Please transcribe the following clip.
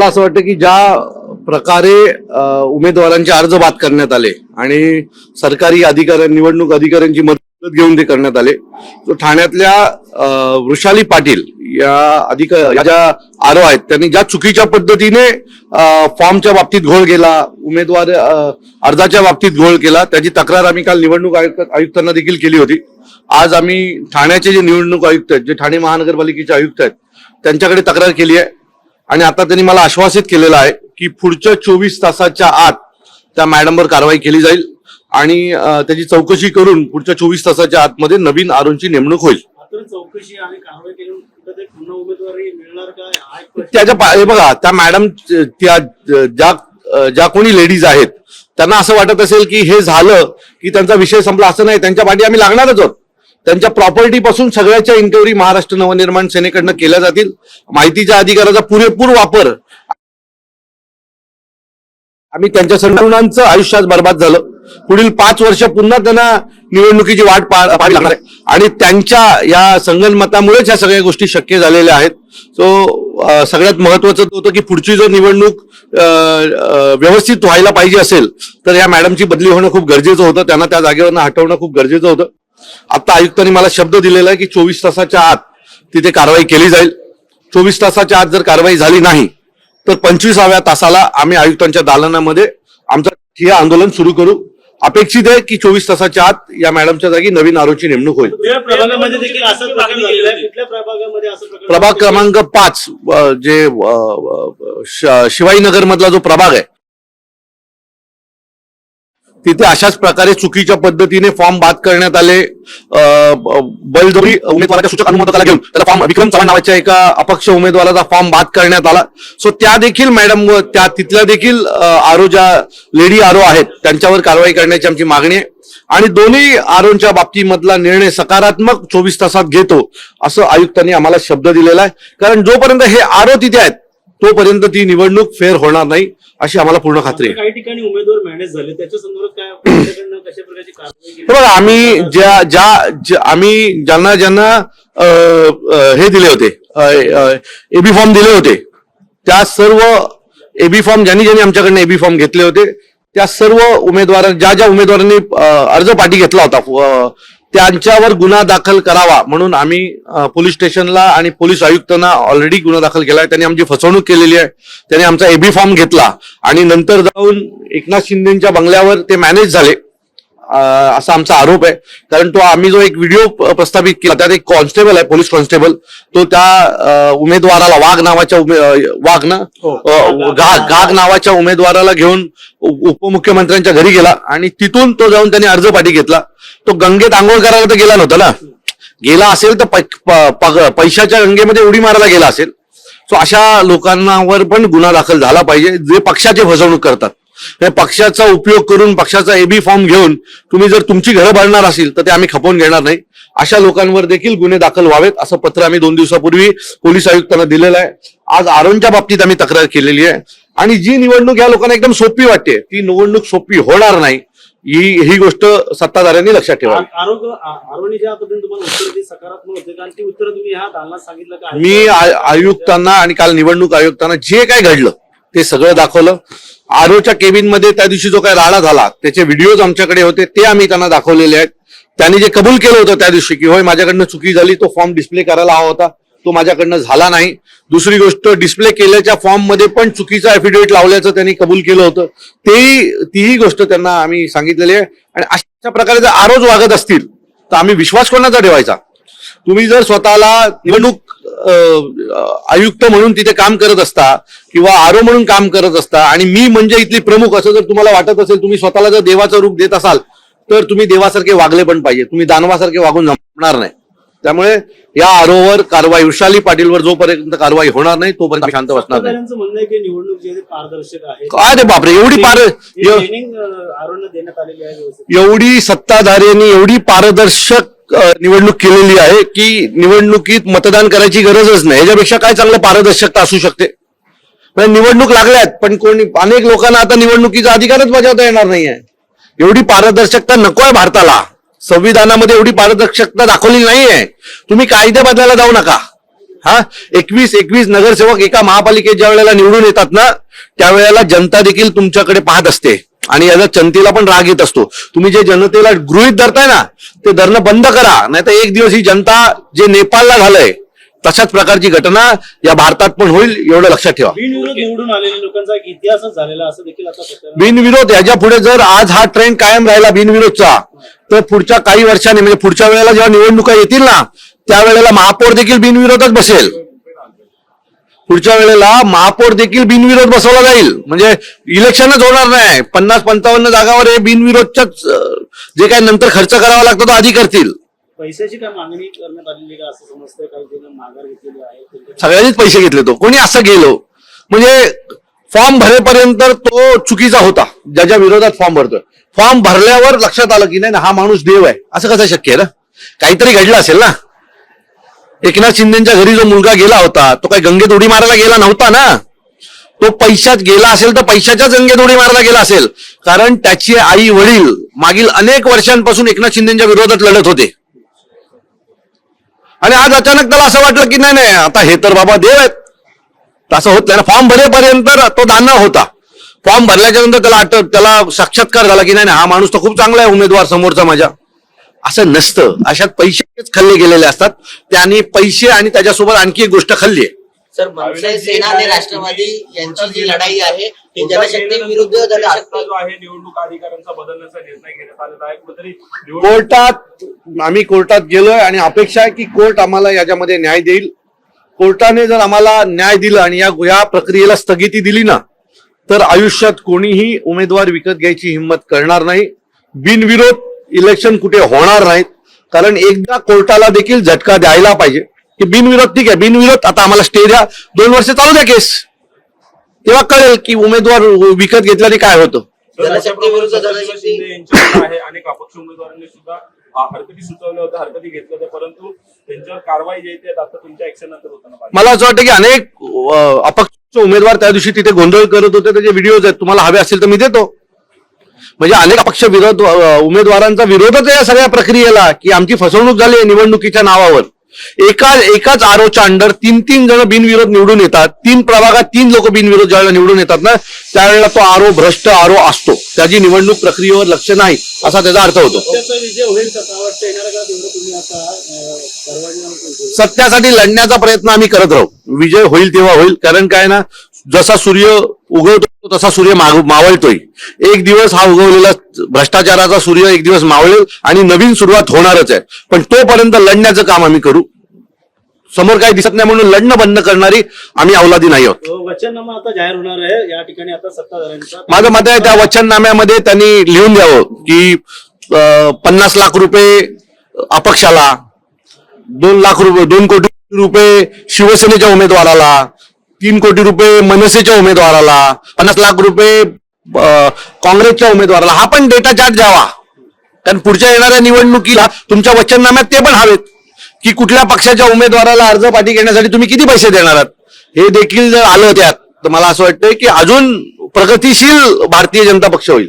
मला असं वाटतं की ज्या प्रकारे उमेदवारांचे अर्ज बाद करण्यात आले आणि सरकारी निवडणूक अधिकाऱ्यांची मदत घेऊन ते करण्यात आले, तो ठाण्यातल्या वृषाली पाटील या ज्या आरो आहेत त्यांनी ज्या चुकीच्या पद्धतीने फॉर्मच्या बाबतीत घोळ केला, उमेदवार अर्जाच्या बाबतीत घोळ केला, त्याची तक्रार आम्ही काल निवडणूक आयुक्तांना देखील केली होती. आज आम्ही ठाण्याचे जे निवडणूक आयुक्त आहेत, जे ठाणे महानगरपालिकेचे आयुक्त आहेत, त्यांच्याकडे तक्रार केली आहे आणि आता त्यांनी मला आश्वासित केलेलं आहे की पुढच्या 24 तासाच्या आत त्या मॅडमवर कारवाई केली जाईल आणि त्याची चौकशी करून पुढच्या 24 तासाच्या आतमध्ये नवीन आरोंची नेमणूक होईल. चौकशी आणि कारवाई केल्यानंतर पुन्हा उमेदवारी मिळणार काय? त्याच्या बघा, त्या मॅडम त्या ज्या कोणी लेडीज आहेत त्यांना असं वाटत असेल की हे झालं की त्यांचा विषय संपला. असं नाही, त्यांच्या पाठी आम्ही लागणारच आहोत. त्यांच्या प्रॉपर्टी पासून सगळ्याच्या इन्क्वायरी महाराष्ट्र नवनिर्माण सेनेकडनं केल्या जातील. माहितीच्या अधिकाराचा पुरेपूर वापर, आम्ही त्यांच्या तरुणांचं आयुष्यात बर्बाद झालं. पुढील 5 वर्ष पुन्हा त्यांना निवडणुकीची वाट पाहावी लागणार आहे आणि त्यांच्या या संगनमतामुळेच या सगळ्या गोष्टी शक्य झालेल्या आहेत. सो सगळ्यात महत्वाचं होतं की पुढची जर निवडणूक व्यवस्थित व्हायला पाहिजे असेल तर या मॅडमची बदली होणं खूप गरजेचं होतं, त्यांना त्या जागेवरनं हटवणं खूप गरजेचं होतं. आता आयुक्तांनी मला शब्द दिलेला आहे की 24 तासाच्या आत तिथे कारवाई केली जाईल. 24 तासाच्या आत जर कारवाई झाली नाही तर 25व्या तासाला आम्ही आयुक्तांच्या दालनामध्ये आमचं ठिय्या आंदोलन सुरू करू. अपेक्षित आहे की 24 तासाच्या आत या मॅडमच्या जागी नवीन आरोची नेमणूक होईल. प्रभाग क्रमांक 5 जे शिवाजीनगर मधला जो प्रभाग आहे तिथे अशाच प्रकारे चुकीच्या पद्धतीने फॉर्म बाद करण्यात आले. बळजबरी उमेदवाराच्या सूचक अनुमोदकाला घेऊन त्याला फॉर्म विक्रम चव्हाण नावाच्या एका अपक्ष उमेदवाराचा फॉर्म बाद करण्यात आला. सो त्या देखील मॅडम तिथल्या देखील आरो ज्या लेडी आरो आहेत त्यांच्यावर कारवाई करण्याची आमची मागणी आहे आणि दोन्ही आरोंच्या बाबतीमधला निर्णय सकारात्मक 24 तासात घेतो असं आयुक्तांनी आम्हाला शब्द दिलेला आहे. कारण जोपर्यंत हे आरो तिथे आहेत तोपर्यंत ती निवडणूक फेअर होणार नाही अशी आम्हाला पूर्ण खात्री आहे. काही ठिकाणी उमेदवार मॅनेज झाले, त्याच्या संदर्भात काय कशा प्रकारची कारवाई केली? बघा, आम्ही ज्यांना हे दिले होते, एबी फॉर्म दिले होते, त्या सर्व एबी फॉर्म ज्यांनी आमच्याकडनं एबी फॉर्म घेतले होते त्या सर्व उमेदवारांनी ज्या उमेदवारांनी अर्ज पाठी घेतला होता त्यांच्यावर गुन्हा दाखल करावा म्हणून आम्ही पोलीस स्टेशनला आणि पोलीस आयुक्तांना ऑलरेडी गुन्हा दाखल केला. त्यांनी आमची फसवणूक केलेली आहे. त्यांनी आमचा एबी फॉर्म घेतला आणि नंतर जाऊन एकनाथ शिंदेच्या बंगल्यावर ते मॅनेज झाले असा आमचा आरोप आहे. कारण आम्ही जो एक व्हिडिओ प्रस्थापित केला त्यात एक कॉन्स्टेबल आहे, पोलीस कॉन्स्टेबल, तो त्या उमेदवाराला गाग नावाच्या उमेदवाराला घेऊन उपमुख्यमंत्र्यांच्या घरी गेला आणि तिथून तो जाऊन त्यांनी अर्ज पाठी घेतला. तो गंगेत आंघोळ करायला तर गेला नव्हता ना, गेला असेल तर पैशाच्या गंगेमध्ये उडी मारायला गेला असेल. सो अशा लोकांवर पण गुन्हा दाखल झाला पाहिजे जे पक्षाची फसवणूक करतात. पक्षाचा उपयोग करून पक्षाचा एबी फॉर्म घेऊन तुम्ही जर तुमची घरं भरणार असेल तर ते आम्ही खपवून घेणार नाही. अशा लोकांवर देखील गुन्हे दाखल व्हावेत असं पत्र आम्ही 2 दिवसापूर्वी पोलीस आयुक्तांना दिलेलं आहे. आज आरोंच्या बाबतीत आम्ही तक्रार केलेली आहे आणि जी निवडणूक या लोकांना एकदम सोपी वाटते ती निवडणूक सोपी होणार नाही ही गोष्ट सत्ताधाऱ्यांनी लक्षात ठेवावी. मी आयुक्तांना आणि काल निवडणूक आयुक्तांना जे काय घडलं ते सगळं दाखवलं. आरोच्या केबिन मध्ये त्या दिवशी जो काही राडा झाला त्याचे व्हिडिओज आमच्याकडे होते ते आम्ही त्यांना दाखवलेले आहेत. त्यांनी जे कबूल केलं होतं त्या दिवशी की होय माझ्याकडनं चुकी झाली, तो फॉर्म डिस्प्ले करायला हवा होता, तो माझ्याकडनं झाला नाही. दुसरी गोष्ट, डिस्प्ले केल्याच्या फॉर्म मध्ये पण चुकीचा ऍफिडेव्हिट लावल्याचं त्यांनी कबूल केलं होतं, तीही गोष्ट त्यांना आम्ही सांगितलेली आहे. आणि अशा प्रकारे जर आरोज वागत असतील तर आम्ही विश्वास कोणाचा ठेवायचा? तुम्ही जर स्वतःला निवडणूक आयुक्त म्हणून तिथे काम करत असता किंवा आरो म्हणून काम करत असता आणि मी म्हणजे इथली प्रमुख असं जर तुम्हाला वाटत असेल, तुम्ही स्वतःला जर देवाचं रूप देत असाल तर तुम्ही देवासारखे वागले पण पाहिजे. तुम्ही दानवासारखे वागून जमणार नाही. त्यामुळे या आरोवर कारवाई, वृषाली पाटीलवर जोपर्यंत कारवाई होणार नाही तोपर्यंत शांत बसणार नाही. म्हणणं आहे की निवडणूक जी आहे पारदर्शक आहे. काय रे बापरे, एवढी सत्ताधाऱ्यांनी एवढी पारदर्शक निवडणूक केलेली आहे की निवडणुकीत मतदान करायची गरजच नाही. याच्यापेक्षा काय चांगलं पारदर्शकता असू शकते? निवडणूक लागल्यात पण अनेक लोकांना आता निवडणुकीचा अधिकारच बजावता येणार नाहीये. एवढी पारदर्शकता नकोय भारताला. संविधानामध्ये एवढी पारदर्शकता दाखवली नाहीये. तुम्ही कायदे बदलायला जाऊ नका. हा 21 नगरसेवक एका महापालिकेत ज्या वेळेला निवडून येतात ना, त्यावेळेला जनता देखील तुमच्याकडे पाहत असते आणि याचा जनतेला पण राग येत असतो. तुम्ही जे जनतेला गृहीत धरताय ना, ते धरणं बंद करा, नाही तर एक दिवस ही जनता जे नेपाळला झालंय तशाच प्रकारची घटना या भारतात पण होईल, एवढं लक्षात ठेवा. बिनविरोध निवडून आलेल्या लोकांचा एक इतिहासच झालेला असं देखील आता सत्तेवर बिनविरोध याच्या पुढे जर आज हा ट्रेंड कायम राहिला बिनविरोधचा, तर पुढच्या काही वर्षांनी म्हणजे पुढच्या वेळेला जेव्हा निवडणुका येतील ना, त्यावेळेला महापौर देखील बिनविरोधच बसेल. पुढच्या वेळेला महापौर देखील बिनविरोध बसवला जाईल, म्हणजे इलेक्शनच होणार नाही. 50-55 जागावर हे बिनविरोधच्याच जे काही नंतर खर्च करावा लागतो तो आधी करतील. पैशाची काय मागणी करण्यात आलेली का असं समजतंय, काही जण माघार घेतलेली आहे. सगळ्यांनीच पैसे घेतले. तो कोणी असं गेलो म्हणजे फॉर्म भरेपर्यंत तो चुकीचा होता, ज्याच्या विरोधात फॉर्म भरतोय. फॉर्म भरल्यावर लक्षात आलं की नाही हा माणूस देव आहे, असं कसं शक्य आहे ना? काहीतरी घडलं असेल ना. एकनाथ शिंदेच्या घरी जो मुलगा गेला होता तो काही गंगेत उडी मारायला गेला नव्हता ना, तो पैशात गेला असेल तर पैशाच्याच गंगेत उडी मारायला गेला असेल, कारण त्याचे आई वडील मागील अनेक वर्षांपासून एकनाथ शिंदेच्या विरोधात लढत होते. आणि आज अचानक त्याला असं वाटलं की नाही आता हे तर बाबा देव आहेत, असं होत नाही ना. फॉर्म भरेपर्यंत तो दानव होता. फॉर्म भरल्याच्या नंतर त्याला साक्षात्कार झाला की नाही हा माणूस तर खूप चांगला आहे उमेदवार समोरचा माझ्या. असं नसतं. अशात पैसेच खाल्ले गेलेले असतात. त्याने पैसे आणि त्याच्यासोबत आणखी एक गोष्ट खाल्ली आहे. सर, मनसे सेना आणि राष्ट्रवादी यांची जी लढाई आहे ती जनशक्ती विरुद्ध जनशक्ती जो आहे निवडणूक अधिकाऱ्यांचा बदलण्याचा निर्णय घेण्यात आलेला आहे. कुठेतरी आम्ही कोर्टात गेलोय आणि अपेक्षा आहे की कोर्ट आम्हाला याच्यामध्ये न्याय देईल. कोर्टाने जर आम्हाला न्याय दिला आणि या प्रक्रियेला स्थगिती दिली ना, तर आयुष्यात कोणीही उमेदवार विकत घ्यायची हिंमत करणार नाही. बिनविरोध इलेक्शन कुठे होणार नाहीत, कारण एकदा कोर्टाला देखील झटका द्यायला पाहिजे की बिनविरोध ठीक आहे, बिनविरोध आता आम्हाला स्टे द्या, 2 वर्ष चालू द्या केस, तेव्हा कळेल की उमेदवार विकत घेतल्याने काय होतं. जनशक्ती विरुद्ध जनशक्ती शिंदे यांच्यावर आहे. अनेक अपक्ष उमेदवारांनी सुद्धा हरकती सुचवल्या होत्या, हरकती घेतल्या होत्या, परंतु त्यांच्यावर कारवाई जी आहे ती आता तुमच्या ऍक्शन नंतर होताना पाहिजे. मला असं वाटतं की अनेक अपक्ष उमेदवार त्या दिवशी तिथे गोंधळ करत होते, त्याचे व्हिडिओज आहेत, तुम्हाला हवे असतील तर मी देतो. म्हणजे अनेक अपक्ष उमेदवारांचा विरोधच आहे या सगळ्या प्रक्रियेला, की आमची फसवणूक झाली आहे निवडणुकीच्या नावावर. एकाच आरोच्या अंडर 3 जण बिनविरोध निवडून येतात. 3 प्रभागात 3 लोक बिनविरोध ज्यावेळेला निवडून येतात ना, त्यावेळेला तो आरो भ्रष्ट आरो असतो. त्याची निवडणूक प्रक्रियेवर लक्ष नाही असा त्याचा अर्थ होतो. त्याचा विजय होईल का? वाटतं येणार का तेवढं तुम्ही आता परवानगी सत्यासाठी लढण्याचा प्रयत्न आम्ही करत राहू. विजय होईल तेव्हा होईल, कारण काय ना, जसा सूर्य उगवतो तसा सूर्य मावळतोय. एक दिवस हा उगवलेला भ्रष्टाचाराचा सूर्य एक दिवस मावळेल आणि नवीन सुरुवात होणारच आहे. पण तोपर्यंत लढण्याचं काम आम्ही करू. समोर काही दिसत नाही म्हणून लढणं बंद करणारी आम्ही अवलादी नाही आहोत. वचननामा आता जाहीर होणार आहे या ठिकाणी आता सत्ताधाऱ्यांचा. माझं मत आहे त्या वचननाम्यामध्ये त्यांनी लिहून द्यावं की 50 लाख रुपये अपक्षाला, 2 कोटी रुपये शिवसेनेच्या उमेदवाराला, 3 कोटी रुपये मनसेच्या उमेदवाराला, 50 लाख रुपये काँग्रेसच्या उमेदवाराला, हा पण डेटा चार्ट द्यावा. कारण पुढच्या येणाऱ्या निवडणुकीला तुमच्या वचननाम्यात ते पण हवेत की कुठल्या पक्षाच्या उमेदवाराला अर्ज पाठी घेण्यासाठी तुम्ही किती पैसे देणार आहात. हे देखील जर आलं त्यात तर मला असं वाटतंय की अजून प्रगतिशील भारतीय जनता पक्ष होईल.